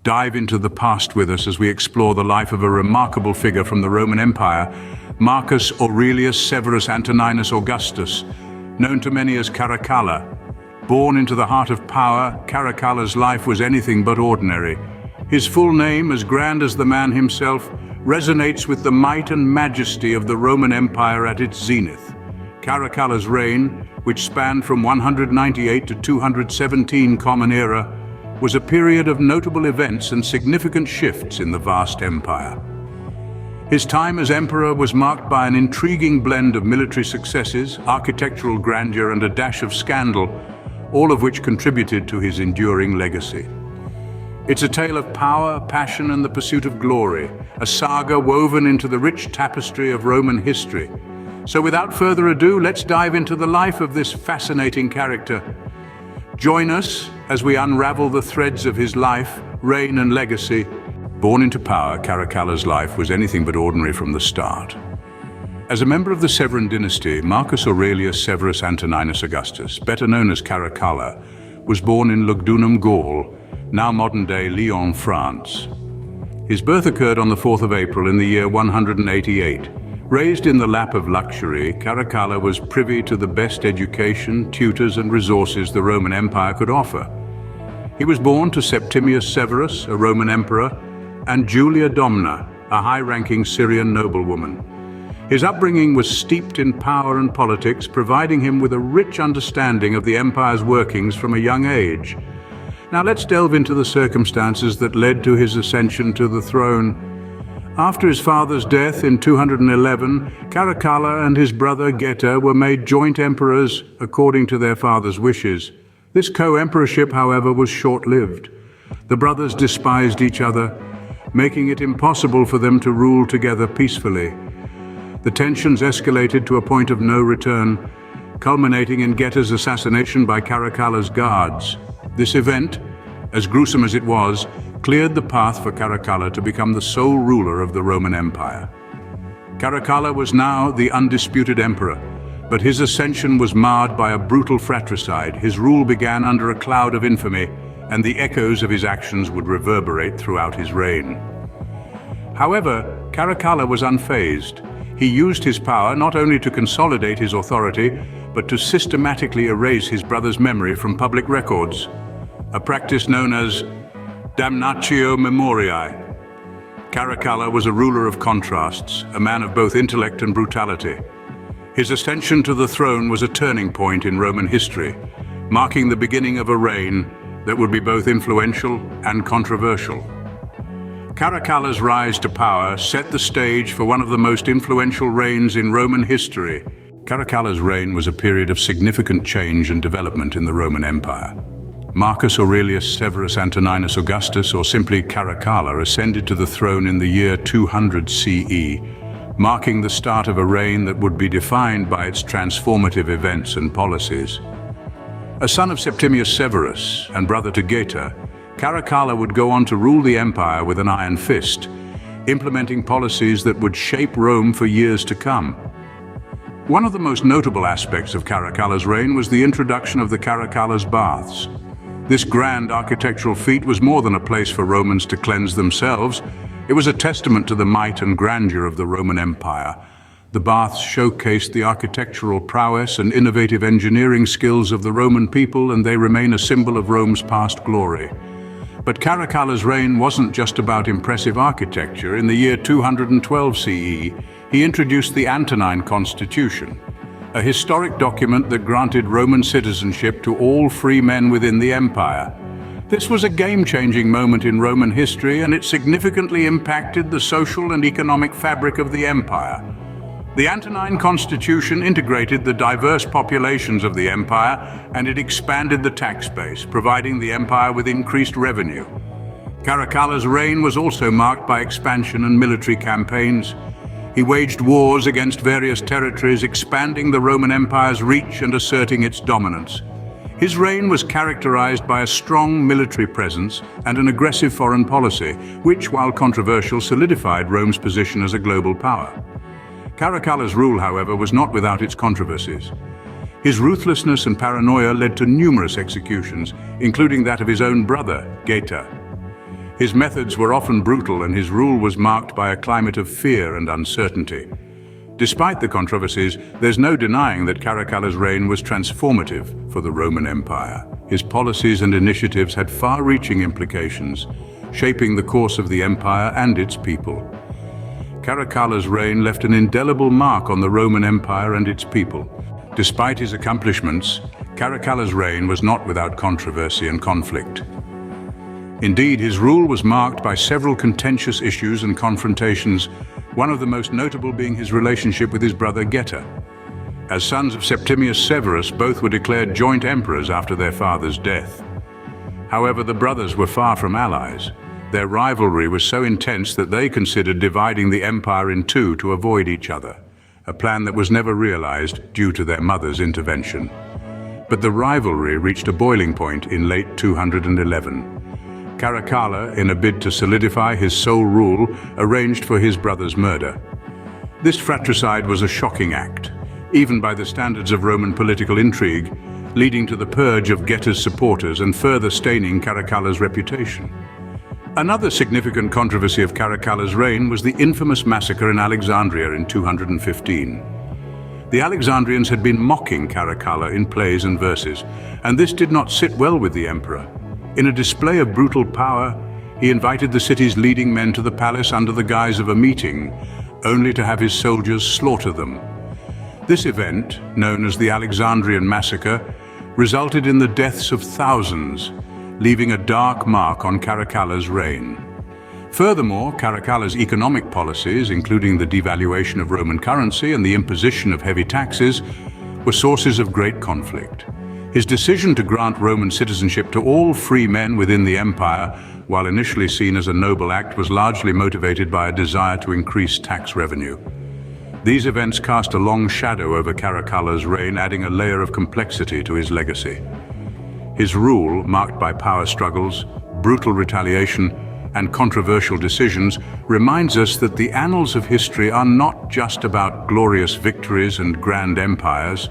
Dive into the past with us as we explore the life of a remarkable figure from the Roman Empire, Marcus Aurelius Severus Antoninus Augustus, known to many as Caracalla. Born into the heart of power, Caracalla's life was anything but ordinary. His full name, as grand as the man himself, resonates with the might and majesty of the Roman Empire at its zenith. Caracalla's reign, which spanned from 198 to 217 Common Era, was a period of notable events and significant shifts in the vast empire. His time as emperor was marked by an intriguing blend of military successes, architectural grandeur, and a dash of scandal, all of which contributed to his enduring legacy. It's a tale of power, passion, and the pursuit of glory, a saga woven into the rich tapestry of Roman history. So without further ado, let's dive into the life of this fascinating character. Join us as we unravel the threads of his life, reign, and legacy. Born into power, Caracalla's life was anything but ordinary from the start. As a member of the Severan dynasty, Marcus Aurelius Severus Antoninus Augustus, better known as Caracalla, was born in Lugdunum, Gaul, now modern-day Lyon, France. His birth occurred on the 4th of April in the year 188. Raised in the lap of luxury, Caracalla was privy to the best education, tutors, and resources the Roman Empire could offer. He was born to Septimius Severus, a Roman emperor, and Julia Domna, a high-ranking Syrian noblewoman. His upbringing was steeped in power and politics, providing him with a rich understanding of the empire's workings from a young age. Now let's delve into the circumstances that led to his ascension to the throne. After his father's death in 211, Caracalla and his brother Geta were made joint emperors according to their father's wishes. This co-emperorship, however, was short-lived. The brothers despised each other, making it impossible for them to rule together peacefully. The tensions escalated to a point of no return, culminating in Geta's assassination by Caracalla's guards. This event, as gruesome as it was, cleared the path for Caracalla to become the sole ruler of the Roman Empire. Caracalla was now the undisputed emperor, but his ascension was marred by a brutal fratricide. His rule began under a cloud of infamy, and the echoes of his actions would reverberate throughout his reign. However, Caracalla was unfazed. He used his power not only to consolidate his authority, but to systematically erase his brother's memory from public records, a practice known as damnatio memoriae. Caracalla was a ruler of contrasts, a man of both intellect and brutality. His ascension to the throne was a turning point in Roman history, marking the beginning of a reign that would be both influential and controversial. Caracalla's rise to power set the stage for one of the most influential reigns in Roman history. Caracalla's reign was a period of significant change and development in the Roman Empire. Marcus Aurelius Severus Antoninus Augustus, or simply Caracalla, ascended to the throne in the year 200 CE, marking the start of a reign that would be defined by its transformative events and policies. A son of Septimius Severus and brother to Geta, Caracalla would go on to rule the empire with an iron fist, implementing policies that would shape Rome for years to come. One of the most notable aspects of Caracalla's reign was the introduction of the Caracalla's Baths. This grand architectural feat was more than a place for Romans to cleanse themselves. It was a testament to the might and grandeur of the Roman Empire. The baths showcased the architectural prowess and innovative engineering skills of the Roman people, and they remain a symbol of Rome's past glory. But Caracalla's reign wasn't just about impressive architecture. In the year 212 CE, he introduced the Antonine Constitution, a historic document that granted Roman citizenship to all free men within the empire. This was a game-changing moment in Roman history, and it significantly impacted the social and economic fabric of the empire. The Antonine Constitution integrated the diverse populations of the empire, and it expanded the tax base, providing the empire with increased revenue. Caracalla's reign was also marked by expansion and military campaigns. He waged wars against various territories, expanding the Roman Empire's reach and asserting its dominance. His reign was characterized by a strong military presence and an aggressive foreign policy, which, while controversial, solidified Rome's position as a global power. Caracalla's rule, however, was not without its controversies. His ruthlessness and paranoia led to numerous executions, including that of his own brother, Geta. His methods were often brutal, and his rule was marked by a climate of fear and uncertainty. Despite the controversies, there's no denying that Caracalla's reign was transformative for the Roman Empire. His policies and initiatives had far-reaching implications, shaping the course of the empire and its people. Caracalla's reign left an indelible mark on the Roman Empire and its people. Despite his accomplishments, Caracalla's reign was not without controversy and conflict. Indeed, his rule was marked by several contentious issues and confrontations, one of the most notable being his relationship with his brother Geta. As sons of Septimius Severus, both were declared joint emperors after their father's death. However, the brothers were far from allies. Their rivalry was so intense that they considered dividing the empire in two to avoid each other, a plan that was never realized due to their mother's intervention. But the rivalry reached a boiling point in late 211. Caracalla, in a bid to solidify his sole rule, arranged for his brother's murder. This fratricide was a shocking act, even by the standards of Roman political intrigue, leading to the purge of Geta's supporters and further staining Caracalla's reputation. Another significant controversy of Caracalla's reign was the infamous massacre in Alexandria in 215. The Alexandrians had been mocking Caracalla in plays and verses, and this did not sit well with the emperor. In a display of brutal power, he invited the city's leading men to the palace under the guise of a meeting, only to have his soldiers slaughter them. This event, known as the Alexandrian Massacre, resulted in the deaths of thousands, leaving a dark mark on Caracalla's reign. Furthermore, Caracalla's economic policies, including the devaluation of Roman currency and the imposition of heavy taxes, were sources of great conflict. His decision to grant Roman citizenship to all free men within the empire, while initially seen as a noble act, was largely motivated by a desire to increase tax revenue. These events cast a long shadow over Caracalla's reign, adding a layer of complexity to his legacy. His rule, marked by power struggles, brutal retaliation, and controversial decisions, reminds us that the annals of history are not just about glorious victories and grand empires,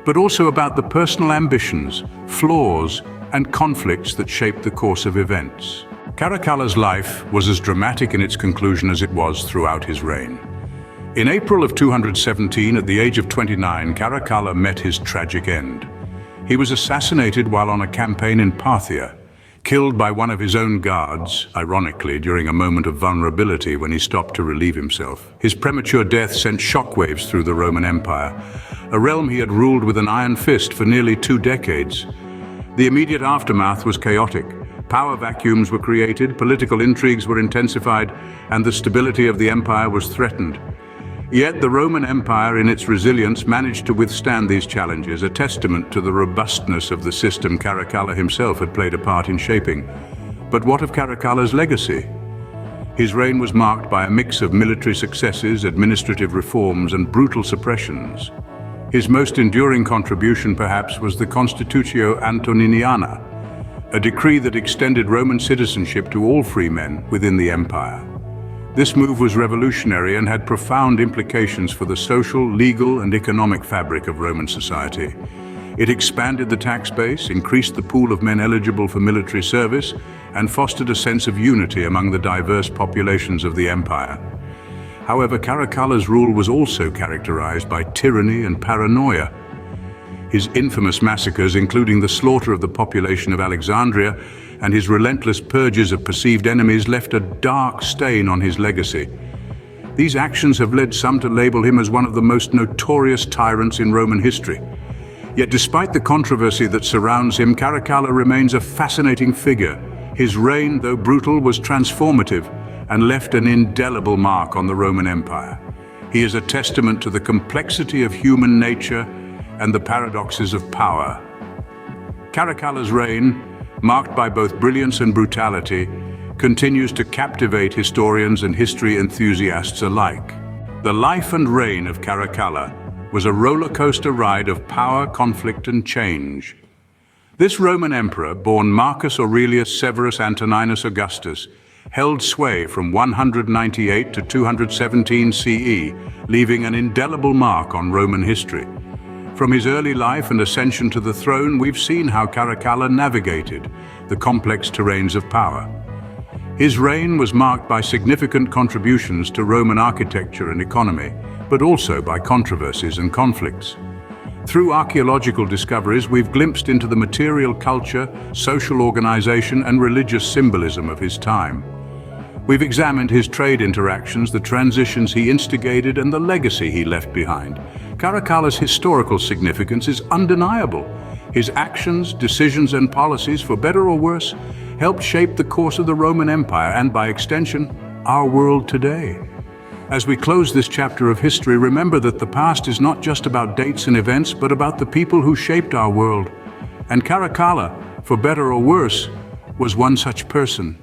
but also about the personal ambitions, flaws, and conflicts that shaped the course of events. Caracalla's life was as dramatic in its conclusion as it was throughout his reign. In April of 217, at the age of 29, Caracalla met his tragic end. He was assassinated while on a campaign in Parthia, killed by one of his own guards, ironically during a moment of vulnerability when he stopped to relieve himself. His premature death sent shockwaves through the Roman Empire, a realm he had ruled with an iron fist for nearly 2 decades. The immediate aftermath was chaotic. Power vacuums were created, political intrigues were intensified, and the stability of the empire was threatened. Yet the Roman Empire, in its resilience, managed to withstand these challenges, a testament to the robustness of the system Caracalla himself had played a part in shaping. But what of Caracalla's legacy? His reign was marked by a mix of military successes, administrative reforms, and brutal suppressions. His most enduring contribution, perhaps, was the Constitutio Antoniniana, a decree that extended Roman citizenship to all free men within the empire. This move was revolutionary and had profound implications for the social, legal, and economic fabric of Roman society. It expanded the tax base, increased the pool of men eligible for military service, and fostered a sense of unity among the diverse populations of the empire. However, Caracalla's rule was also characterized by tyranny and paranoia. His infamous massacres, including the slaughter of the population of Alexandria and his relentless purges of perceived enemies, left a dark stain on his legacy. These actions have led some to label him as one of the most notorious tyrants in Roman history. Yet despite the controversy that surrounds him, Caracalla remains a fascinating figure. His reign, though brutal, was transformative and left an indelible mark on the Roman Empire. He is a testament to the complexity of human nature and the paradoxes of power. Caracalla's reign, marked by both brilliance and brutality, continues to captivate historians and history enthusiasts alike. The life and reign of Caracalla was a roller coaster ride of power, conflict, and change. This Roman emperor, born Marcus Aurelius Severus Antoninus Augustus, held sway from 198 to 217 CE, leaving an indelible mark on Roman history. From his early life and ascension to the throne, we've seen how Caracalla navigated the complex terrains of power. His reign was marked by significant contributions to Roman architecture and economy, but also by controversies and conflicts. Through archaeological discoveries, we've glimpsed into the material culture, social organization, and religious symbolism of his time. We've examined his trade interactions, the transitions he instigated, and the legacy he left behind. Caracalla's historical significance is undeniable. His actions, decisions, and policies, for better or worse, helped shape the course of the Roman Empire and, by extension, our world today. As we close this chapter of history, remember that the past is not just about dates and events, but about the people who shaped our world. And Caracalla, for better or worse, was one such person.